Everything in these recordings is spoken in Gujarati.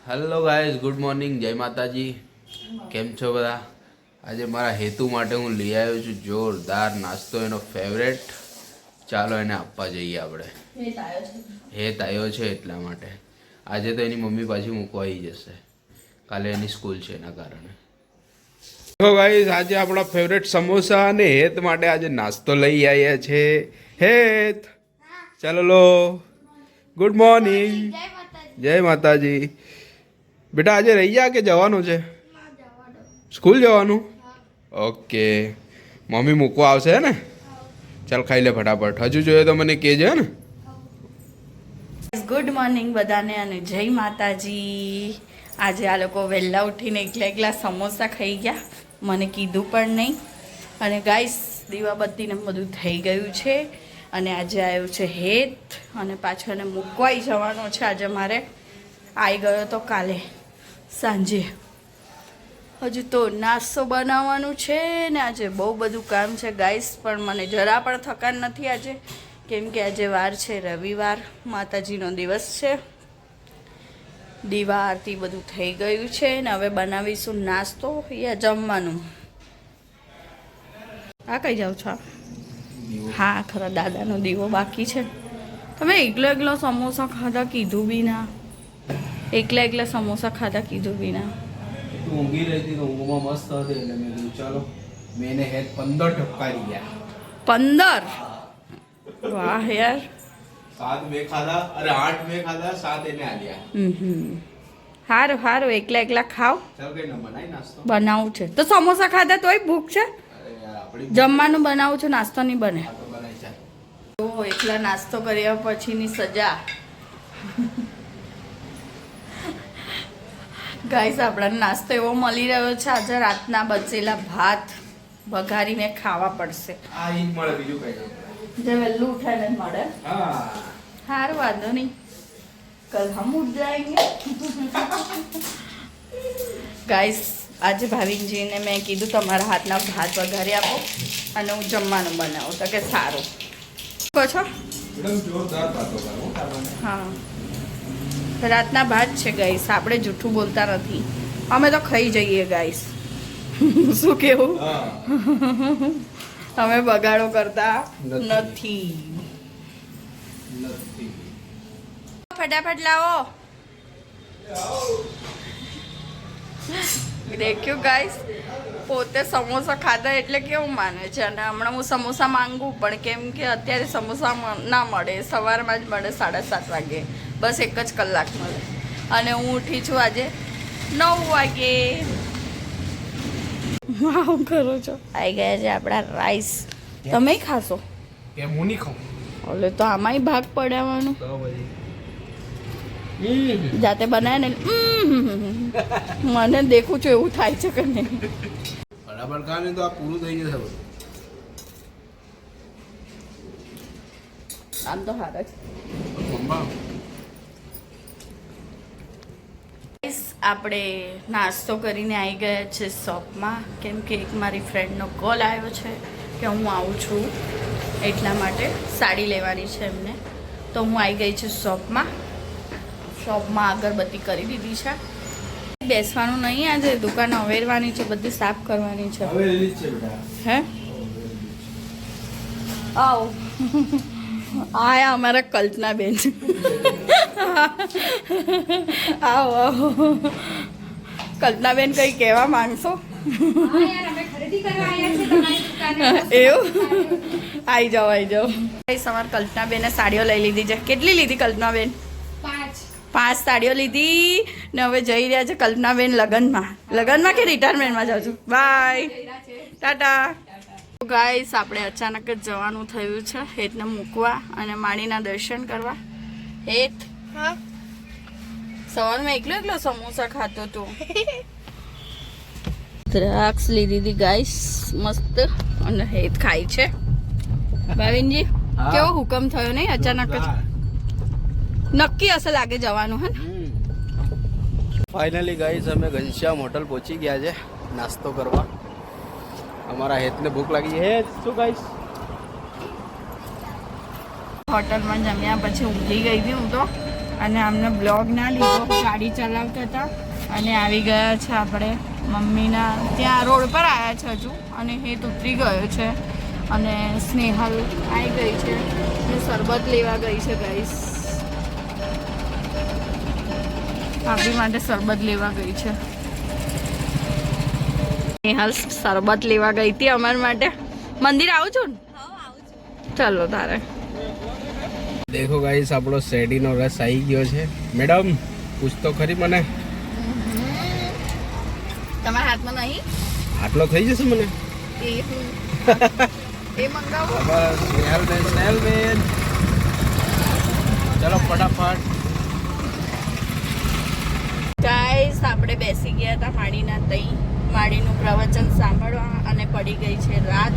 હેલો ગાઈઝ, ગુડ મોર્નિંગ, જય માતાજી. કેમ છો બધા? આજે મારા હેતુ માટે હું લઈ આવ્યો છું જોરદાર નાસ્તો, એનો ફેવરેટ. ચાલો એને આપવા જઈએ આપણે. હેત આવ્યો છે એટલા માટે. આજે તો એની મમ્મી પાછી મૂકવા આવી જશે, કાલે એની સ્કૂલ છે એના કારણે. તો ગાઈઝ, આજે આપણા ફેવરેટ સમોસા અને હેત માટે આજે નાસ્તો લઈ આવ્યા છે. હેત, ચાલો લો. ગુડ મોર્નિંગ, જય માતાજી. બેટા આજે રહી જા કે જવાનું છે? સ્કૂલ જવાનું? ઓકે, મમ્મી મૂકવા આવશે ને? ચાલ ખાઈ લે ફટાફટ. હજુ જોઈએ તો મને કહેજે ને. ગુડ મોર્નિંગ બધાને અને જય માતાજી. આજે આ લોકો વહેલા ઉઠીને એકલા સમોસા ખાઈ ગયા, મને કીધું પણ નહીં. અને ગાઈસ દીવાબત્તીને બધું થઈ ગયું છે. અને આજે આવ્યું છે હેત, અને પાછો એને મૂકવાઈ જવાનો છે આજે મારે. આવી ગયો તો કાલે સાંજે. હજુ તો નાસ્તો બનાવવાનું છે ને આજે બહુ બધું કામ છે ગાઈસ. પણ મને જરા પણ થકાન નથી આજે, કેમ કે આજે વાર છે રવિવાર, માતાજીનો દિવસ છે. દીવા આરતી બધું થઈ ગયું છે ને હવે બનાવીશું નાસ્તો યા જમવાનું. આ કઈ જાવ છો? હા ખરા, દાદાનો દીવો બાકી છે. તમે એકલો સમોસા ખાધા કીધું બી ના. એકલા સમોસા ખાધા કીધું બી ના. તું ઊંઘી રહી હતી તો ઊંઘમાં મસ્ત હતી એટલે મેં કીધું ચાલો. મેં હેત 15 ઠપકારી ગયા. 15? વાહ યાર. 7 મેં ખાધા, અરે 8 મેં ખાધા, 7 એને આલ્યા. હારું એકલા ખાવ. ચાલ કઈ ન બનાય નાસ્તો. બનાવું છે તો સમોસા ખાધા તોય ભૂખ છે. જમવાનું બનાવું છે, નાસ્તો નહીં બને. તો એકલા નાસ્તો કર્યા પછીની સજા. ગાઈસ આપણા નાસ્તો એવો મળી રહ્યો છે, આજે રાતના બચેલા ભાત વઘારીને ખાવા પડશે. આ ઈજ મળે, બીજું કઈ નહીં. જે વહેલું ઉઠાઈને મળે. હા હારું, વાંધો નહીં, કલ હમ ઉઠ જાएंगे. ગાઈસ આજે ભાવિનજીને મેં કીધું તમારા હાથના ભાત વઘારી આપો અને હું જમવાનું બનાવું, તો કે સારું. કહો છો? જોરદાર વાતો કરો. હા, રાતના ભાત છે ગાઈસ, આપણે જૂઠું બોલતા નથી, અમે તો ખાઈ જઈએ ગાઈસ. શું કેવું? અમે બગાડો કરતા નથી. ફટાફટ લાવો. દેખ્યું ગાઈસ, પોતે સમોસા ખાધા એટલે કેવું માને છે. અને હમણાં હું સમોસા માંગું પણ કેમ કે અત્યારે સમોસા ના મળે, સવારમાં જ મળે 7:30 વાગે, બસ એક જ કલાક મળે. અને હું ઉઠી છું આજે 9 વાગે. હું કરું છું. આવી ગયા છે આપણા રાઈસ. તમે ખાશો? કેમ હું નહીં ખાઉં? ઓલે તો આમાંય ભાગ પડવાનું. જાતે બનાવે ને મને દેખું છું એવું થાય છે કે નહીં. બરાબર કામ તો આ પૂરું થઈ જશે બધું. આમ તો હાર જ. આપણે નાસ્તો કરીને આવી ગયા છે શોપમાં, કેમ કે એક મારી ફ્રેન્ડનો કોલ આવ્યો છે કે હું આવું છું, એટલા માટે સાડી લેવાની છે એમને. તો હું આવી ગઈ છું શોપમાં. અગરબત્તી કરી દીધી છે. બેસવાનું નહીં, આજે દુકાન અવેરવાની છે, બધી સાફ કરવાની છે. હે આવો. આયા અમારા કલ્પના બેન. આવો કલ્પના બેન, કઈ કહેવા માંગશો? એવું? આવી જાઓ. સવાર કલ્પના બેને સાડીઓ લઈ લીધી છે. કેટલી લીધી કલ્પના બેન? 5 સાડીઓ લીધી ને હવે જઈ રહ્યા છે કલ્પનાબેન લગ્નમાં કે રિટાયરમેન્ટમાં જાઉં છું. બાય, ટાટા. ગાઈસ આપણે અચાનક જ જવાનું થયું છે હેતને મૂકવા અને માળીના દર્શન કરવા. હેત સવારમાં એકલો સમોસા ખાતો હતો. દ્રાક્ષ લીધી હતી ગાઈસ મસ્ત, અને હેત ખાય છે. ભાવિનજી કેવો હુકમ થયો નહીં અચાનક જ? નક્કી હશે લાગે જવાનું. હે ફાઇનલી ગાઈસ અમે ઘનશ્યામ હોટલ પહોંચી ગયા છે નાસ્તો કરવા. અમારા હેતને ભૂખ લાગી છે. શું ગાઈસ? હોટલમાં જમ્યા પછી ઊંઘી ગઈ હતી હું તો. અને આમને બ્લોગ ના લીધો, ગાડી ચલાવતા હતા અને આવી ગયા છે આપણે મમ્મીના ત્યાં રોડ પર આવ્યા છે હજુ, અને હેત ઉતરી ગયો છે અને સ્નેહલ આવી ગઈ છે અને શરબત લેવા ગઈ છે ગાઈસ. આપણી માટે શરબત લેવા ગઈ છે. સ્નેહલ શરબત લેવા ગઈ હતી અમારા માટે. મંદિર આવું છું ને? ચાલો તારે. દેખો ગાઈસ આપણો શેરડીનો રસ આવી ગયો છે. મેડમ પૂછ તો ખરી મને. તમારા હાથમાં નહીં? આટલો થઈ જશે મને? એ મંગાવો. બસ સ્નેહલબેન ચલો ફટાફટ. ગાઈસ આપણે બેસી ગયા હતા માડીના તઈ, માડીનું પ્રવચન સાંભળવા, અને પડી ગઈ છે રાત.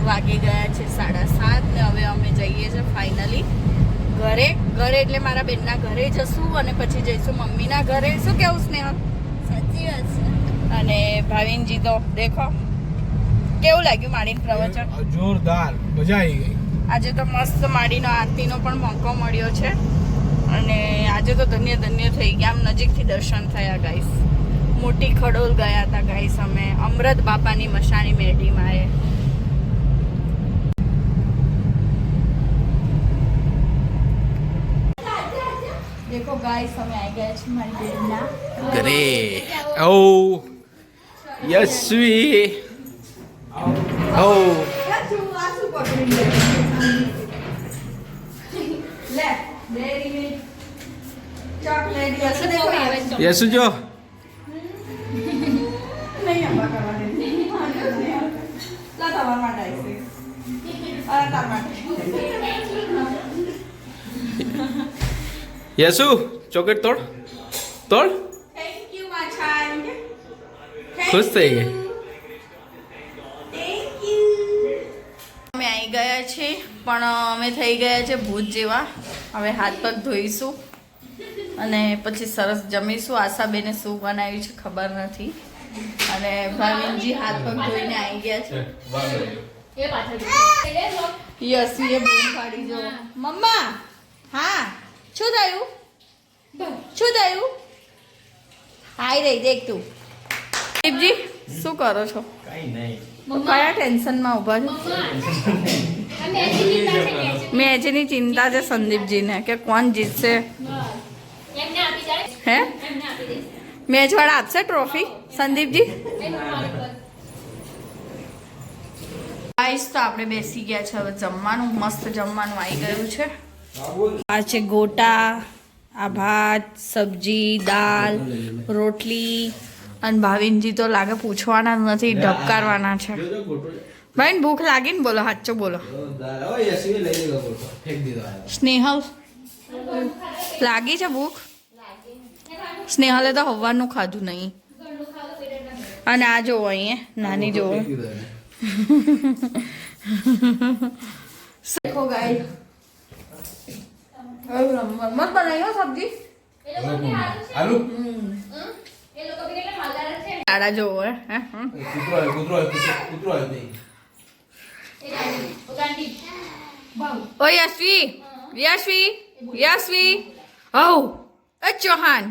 વાગી ગયા છે 7:30 ને હવે અમે જઈએ છીએ ફાઇનલી ઘરે. ઘરે એટલે મારા બેનના ઘરે જશું અને પછી જઈશું મમ્મીના ઘરે. શું કેવું સ્નેહ? સાચી વાત છે. અને ભાવિનજી તો દેખો કેવું લાગ્યું માડીનું પ્રવચન? જોરદાર, મજા આવી ગઈ. આજે તો મસ્ત માડીનો આરતીનો પણ મોકો મળ્યો છે અને આજે તો ધન્ય ધન્ય થઈ ગયા. આમ નજીકથી દર્શન થયા ગાઈસ. મોટી ખડોલ ગયા હતા ગાઈસ અમે, અમૃત બાપાની મશાણી મેરડીમાં. એ देखो गाइस हम आ गए हैं मारी बेनना ઘરે. ઓ યશવી. ઓ ले डेरी मिल्क चॉकलेट ऐसे देखो યશુ જો नहीं हम करवा देंगे ला तवा माटा ऐसे आ टमाटर યશુ ચોકલેટ તોડ તોડ. Thank you my child. ખુશ થઈ ગઈ. Thank you. અમે આવી ગયા છે પણ અમે થઈ ગયા છે ભૂત જેવા. હવે હાથ પગ ધોઈશું અને પછી સરસ જમીશું. આશાબેને શું બનાવ્યું છે ખબર નથી. અને ભાવિનજી હાથ પગ ધોઈને આવી ગયા છે. યસી એ બૂમ પાડી જો. મમ્મા હા શું થયું? શું થયું? હાઈ રહી દેખ તું. દીપજી શું કરો છો? કઈ નહીં. કયા ટેન્શનમાં ઊભા છો? મેચની ચિંતા છે સંદીપજીને કે કોણ જીતશે. હે મેચ વાળા આપશે ટ્રોફી સંદીપજી? ગાઈસ તો આપણે બેસી ગયા છે હવે જમવાનું. મસ્ત જમવાનું આવી ગયું છે. આ છે ગોટા, આ ભાત, સબ્જી, દાળ, રોટલી. અને ભાવિનજી તો લાગે પૂછવાના નથી, ઢબકારવાના છે. ભાઈ ભૂખ લાગી ને? બોલો સાચું બોલો. સ્નેહલ લાગી છે ભૂખ? સ્નેહલે તો હવાનું ખાધું નહીં. અને આ જોવો અહીંયા નાની જોવો. देखो गाइस मत बनाइयो सब्जी. આલુ દાડા જોવો હે. કૂતરો ઓ યશવી યશવી યશવી. ઓ એ ચૌહાન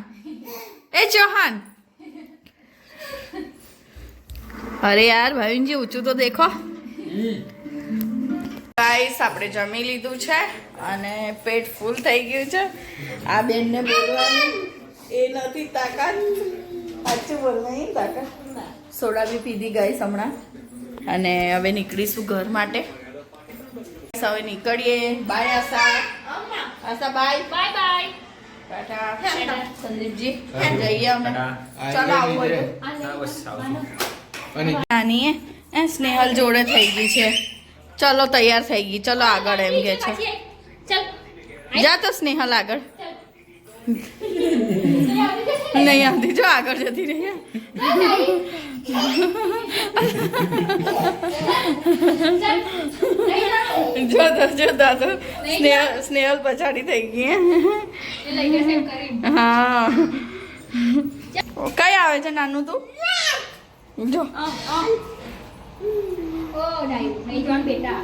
એ ચૌહાન. અરે યાર ભાવિનજી ઊંચું તો દેખો. ગાઈસ આપણે જમી લીધું છે અને પેટ ફૂલ થઈ ગયું છે. આ બેનને બોલવાની એ નથી તાકાત. સાચું બોલવાની તાકાત. સોડા બી પીધી ગાઈસ હમણાં અને હવે નીકળીશું ઘર માટે. હવે નીકળીએ. Bye Asha. Asha bye bye bye. Tata સંદીપજી જઈએ અમે. ચાલો આવું નાની એ સ્નેહલ જોડે થઈ ગઈ છે. ચલો તૈયાર થઈ ગઈ. ચલો આગળ એમ કે છે. જા તો સ્નેહલ આગળ. નહીં આવતી જો આગળ જતી રહી. જોતા તો સ્નેહલ પછાડી થઈ ગઈ. હા કઈ આવે છે નાનું તું? જો બેટા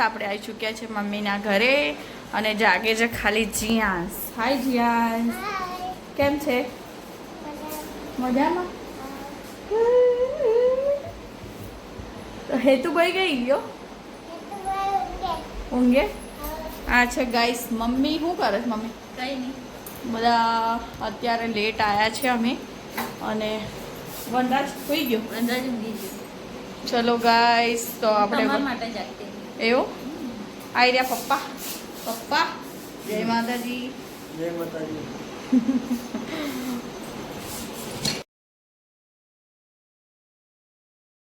આપણે આવી ચૂક્યા છે મમ્મીના ઘરે અને જાગે છે ખાલી જીયાસ. હાય જીયાસ, કેમ છે? મજામાં? તો હેતુભાઈ ગઈ ગયો ઊંઘે. આ છે ગાઈસ મમ્મી. શું કરે છે મમ્મી? કઈ નહીં. બધા અત્યારે લેટ આવ્યા છે અમે અને વનરાજ સુઈ ગયો. અંદાજ ઊંઘી ગયો. ચલો ગાઈસ, તો આપણે તમારા માટે જાગતી. એવું આવી રહ્યા પપ્પા. પપ્પા જય માતાજી. જય માતાજી.